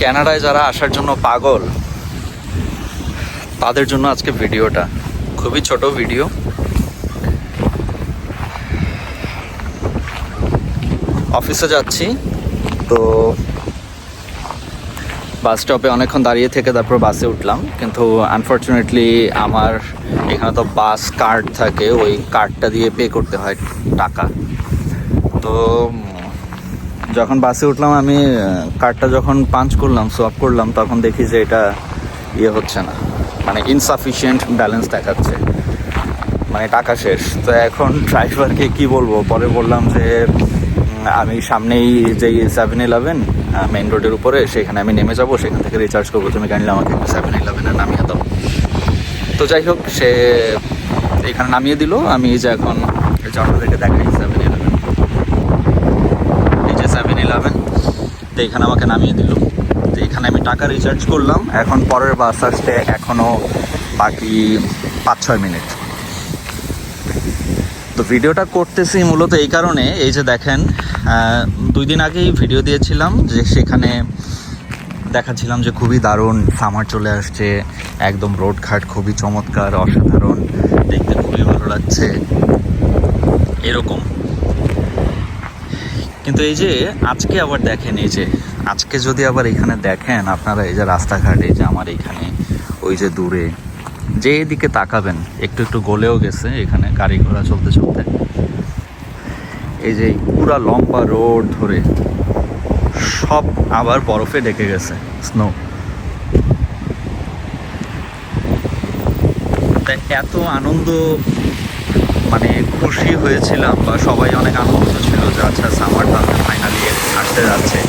কানাডায় যারা আসার জন্য পাগল তাদের জন্য আজকে ভিডিওটা খুবই ছোট ভিডিও। অফিসে যাচ্ছি তো বাস স্টপে অনেকক্ষণ দাঁড়িয়ে থেকে তারপর বাসে উঠলাম, কিন্তু আনফর্চুনেটলি আমার এখানে তো বাস কার্ড থাকে, ওই কার্ডটা দিয়ে পে করতে হয় টাকা। তো যখন বাসে উঠলাম আমি কার্ডটা যখন পাঞ্চ করলাম, সোয়াপ করলাম, তখন দেখি যে এটা হচ্ছে না, মানে ইনসাফিসিয়েন্ট ব্যালেন্স দেখাচ্ছে, মানে টাকা শেষ। তো এখন ড্রাইভারকে কি বলবো, পরে বললাম যে আমি সামনেই যেই 7-11 মেইন রোডের উপরে, সেখানে আমি নেমে যাবো, সেখান থেকে রিচার্জ করবো, তুমি কাইন্ডলি আমাকে একটু 7-11-এ নামিয়ে দাও। তো যাই হোক, সে এখানে নামিয়ে দিল। আমি যে এখন জটা থেকে দেখাই 7-11, এই যে 7-11, তো এখানে আমাকে নামিয়ে দিল। তো এখানে আমি টাকা রিচার্জ করলাম। এখন পরের বাস আসতে এখনও বাকি 5-6 মিনিট। তো ভিডিওটা করতেছি মূলত এই কারণে, এই যে দেখেন 2 দিন আগেই ভিডিও দিয়েছিলাম যে সেখানে দেখাচ্ছিলাম যে খুবই দারুণ সামার চলে আসছে, একদম রোডঘাট খুবই চমৎকার, অসাধারণ, দেখতে খুবই ভালো লাগছে এরকম। কিন্তু এই যে আজকে আবার দেখেন, এই যে আজকে যদি আবার এখানে দেখেন আপনারা, এই যে রাস্তাঘাট, এই যে আমার এইখানে ওই যে দূরে যে দিকে তাকাবেন একটু একটু গলেও গেছে এখানে গাড়ি ঘোড়া চলতে চলতে। এই যে পুরা লম্বা রোড ধরে সব আবার বরফে ঢেকে গেছে, স্নো। তাই এত আনন্দ, মানে খুশি হয়েছিলাম, বা সবাই অনেক আনন্দিত ছিল যে আচ্ছা সামারটা ফাইনালি আসতে যাচ্ছে।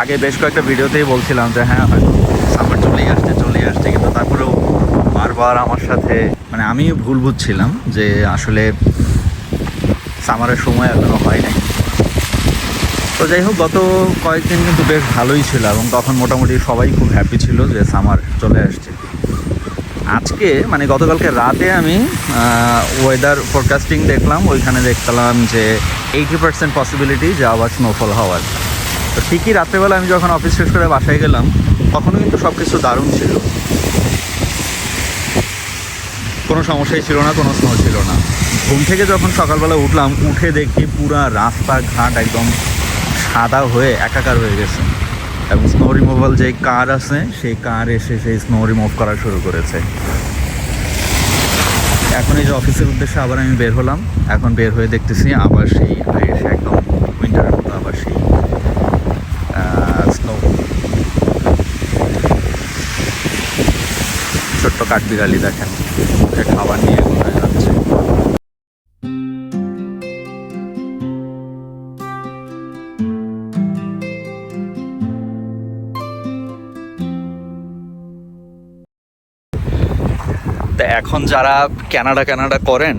আগে বেশ কয়েকটা ভিডিওতেই বলছিলাম যে হ্যাঁ হয়তো সামার চলেই আসছে, কিন্তু তারপরেও বারবার আমার সাথে, মানে আমি ভুল বুঝছিলাম যে আসলে সামারের সময় এখনো হয় নাই। তো যাই হোক, গত কয়েকদিন কিন্তু বেশ ভালোই ছিল, এবং তখন মোটামুটি সবাই খুব হ্যাপি ছিল যে সামার চলে আসছে। আজকে মানে গতকালকে রাতে আমি ওয়েদার ফোরকাস্টিং দেখলাম, ওইখানে দেখলাম যে 80% পসিবিলিটি যে আবার স্নোফল হওয়ার। তো ঠিকই রাত্রেবেলা আমি যখন অফিস শেষ করে বাসায় গেলাম, তখনও কিন্তু সব কিছু দারুণ ছিল, কোনো সমস্যাই ছিল না, কোনো স্নো ছিল না। ঘুম থেকে যখন সকালবেলা উঠলাম, উঠে দেখি পুরা রাস্তাঘাট একদম সাদা হয়ে একাকার হয়ে গেছে, এবং স্নো রিমুভাল যে কার আছে সেই কার এসে সেই স্নো রিমুভ করা শুরু করেছে। এখন এই যে অফিসের উদ্দেশ্যে আবার আমি বের হলাম, এখন বের হয়ে দেখতেছি আবার সেই এসে একদম উইন্টারের মতো আবার সেই স্নো। ছোট্ট কাঠবিড়ালি দেখেন খাবার নিয়ে কোথায় যাচ্ছে। তা এখন যারা কানাডা করেন,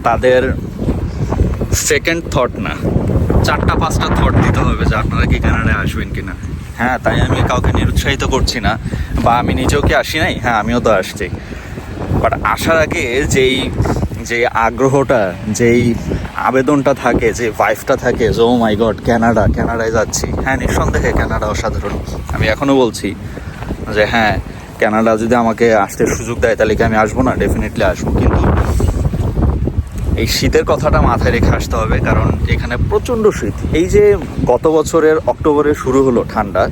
তাদের সেকেন্ড থট না, 4টা-5টা থট দিতে হবে যে আপনারা কি কানাডায় আসবেন কিনা। হ্যাঁ, তাই আমি কাউকে নিরুৎসাহিত করছি না, বা আমি নিজেও কি আসি নাই, হ্যাঁ আমিও তো আসছি। বাট আসার আগে যে আগ্রহটা, যেই আবেদনটা থাকে, যে ভাইফটা থাকে যে ও মাই গড কানাডায় যাচ্ছি, হ্যাঁ নিঃসন্দেহে কানাডা অসাধারণ। আমি এখনও বলছি যে হ্যাঁ, কানাডা যদি আমাকে আসতে সুযোগ দেয় তাহলে কি আমি আসবো না? ডেফিনেটলি আসবো। কিন্তু এই শীতের কথাটা মাথায় রেখে আসতে হবে, কারণ এখানে প্রচণ্ড শীত। এই যে গত বছরের অক্টোবরে শুরু হলো ঠান্ডা,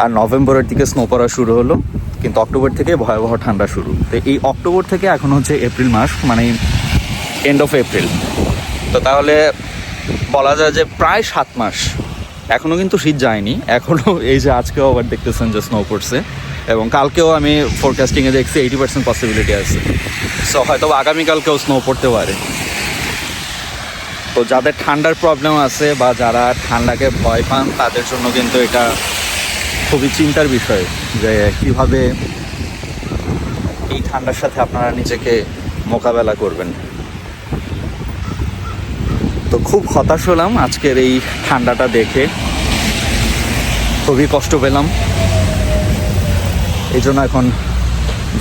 আর নভেম্বরের দিকে স্নো পড়া শুরু হলো, কিন্তু অক্টোবর থেকে ভয়াবহ ঠান্ডা শুরু। তো এই অক্টোবর থেকে এখন হচ্ছে এপ্রিল মাস, মানে এন্ড অফ এপ্রিল। তো তাহলে বলা যায় যে প্রায় 7 মাস এখনও কিন্তু শীত যায়নি। এখনও এই যে আজকেও আবার দেখতেছেন যে স্নো পড়ছে, এবং কালকেও আমি ফোরকাস্টিংয়ে দেখছি 80% পসিবিলিটি আছে। সো হয়তো আগামীকালকেও স্নো পড়তে পারে। তো যাদের ঠান্ডার প্রবলেম আছে বা যারা ঠান্ডাকে ভয় পান, তাদের জন্য কিন্তু এটা খুবই চিন্তার বিষয় যে কীভাবে এই ঠান্ডার সাথে আপনারা নিজেকে মোকাবেলা করবেন। তো খুব হতাশ হলাম আজকের এই ঠান্ডাটা দেখে, খুবই কষ্ট পেলাম। এই জন্য এখন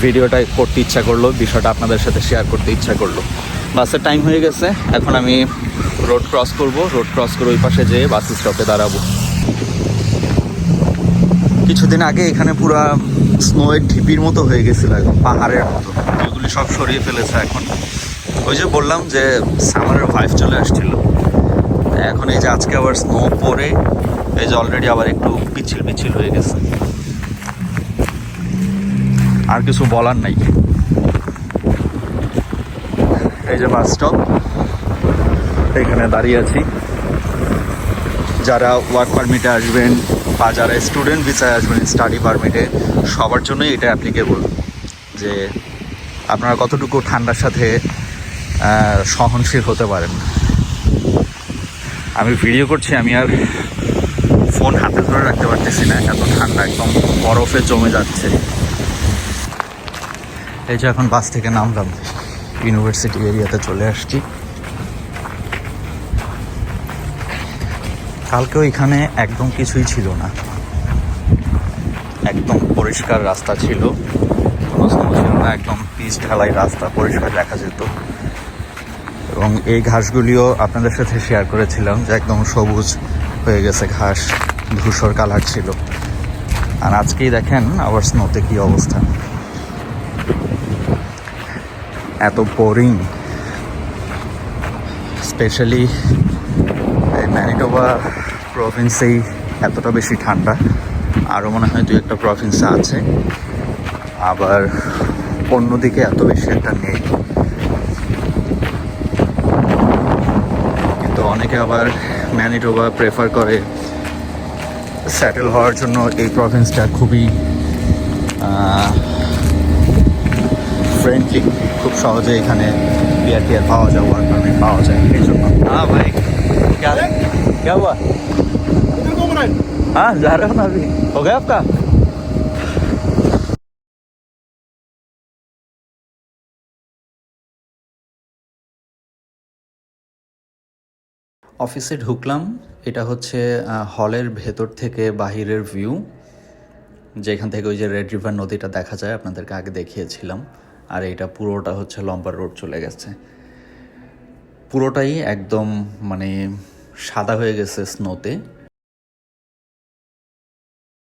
ভিডিওটা করতে ইচ্ছা করলো, বিষয়টা আপনাদের সাথে শেয়ার করতে ইচ্ছা করলো। বাসের টাইম হয়ে গেছে, এখন আমি রোড ক্রস করব। রোড ক্রস করে ওই পাশে যেয়ে বাস স্টপে দাঁড়াবো। কিছুদিন আগে এখানে পুরা স্নোয়ের ঢিপির মতো হয়ে গেছিল, একদম পাহাড়ের মতো। এগুলি সব সরিয়ে ফেলেছে এখন। ওই যে বললাম যে সামারের ভাইব চলে আসছিল, এখন এই যে আজকে আবার স্নো পরে এই যে অলরেডি আবার একটু পিচ্ছিল পিচ্ছিল হয়ে গেছে। আর কিছু বলার নাই। এই যে বাস স্টপ, এখানে দাঁড়িয়ে আছি। যারা ওয়ার্ক পারমিটে আসবেন বা যারা স্টুডেন্ট ভিসায় আসবেন স্টাডি পারমিটে, সবার জন্যই এটা অ্যাপ্লিকেবল যে আপনারা কতটুকু ঠান্ডার সাথে সহনশীল হতে পারেন। আমি ভিডিও করছি, আমি আর ফোন হাতে ধরে রাখতে পারতেছি না, এত ঠান্ডা, একদম বরফে জমে যাচ্ছে। এই যে এখন বাস থেকে নামলাম, ইউনিভার্সিটি এরিয়াতে চলে আসছি। কালকেও এখানে একদম কিছুই ছিল না, একদম পরিষ্কার রাস্তা ছিল, কোনো স্নো ছিল না, একদম পিচ ঢালাই রাস্তা, পরিষ্কার দেখা যেত। এবং এই ঘাসগুলিও আপনাদের সাথে শেয়ার করেছিলাম যে একদম সবুজ হয়ে গেছে ঘাস, ধূসর কালার ছিল। আর আজকেই দেখেন আবার স্নোতে কি অবস্থা, এত বোরিং। স্পেশালি ম্যানিটোবা প্রভিন্সেই এতটা বেশি ঠান্ডা, আরও মনে হয় 2-1টা প্রভিন্সে আছে, আবার অন্যদিকে এত বেশি একটা নেই। কিন্তু অনেকে আবার ম্যানিটোবা প্রেফার করে সেটেল হওয়ার জন্য। এই প্রভিন্সটা খুবই ফ্রেন্ডলি, খুব সহজে এখানে পিআর পাওয়া যায়, ওয়ার্ক পারমিট পাওয়া যায়, এই জন্য। হ্যাঁ ভাই, क्या हुआ? हाँ जा रहे हो ना अभी, हो गया आपका? অফিসে ঢুকলাম, এটা হচ্ছে হলের ভেতর থেকে বাহিরের ভিউ, যেখান থেকে ওই যে রেড রিভার নদীটা দেখা যায়, আপনাদেরকে আগে দেখিয়েছিলাম। আর এটা পুরোটা হচ্ছে লম্বা রোড চলে গেছে, পুরোটাই একদম মানে সাদা হয়ে গেছে স্নোতে।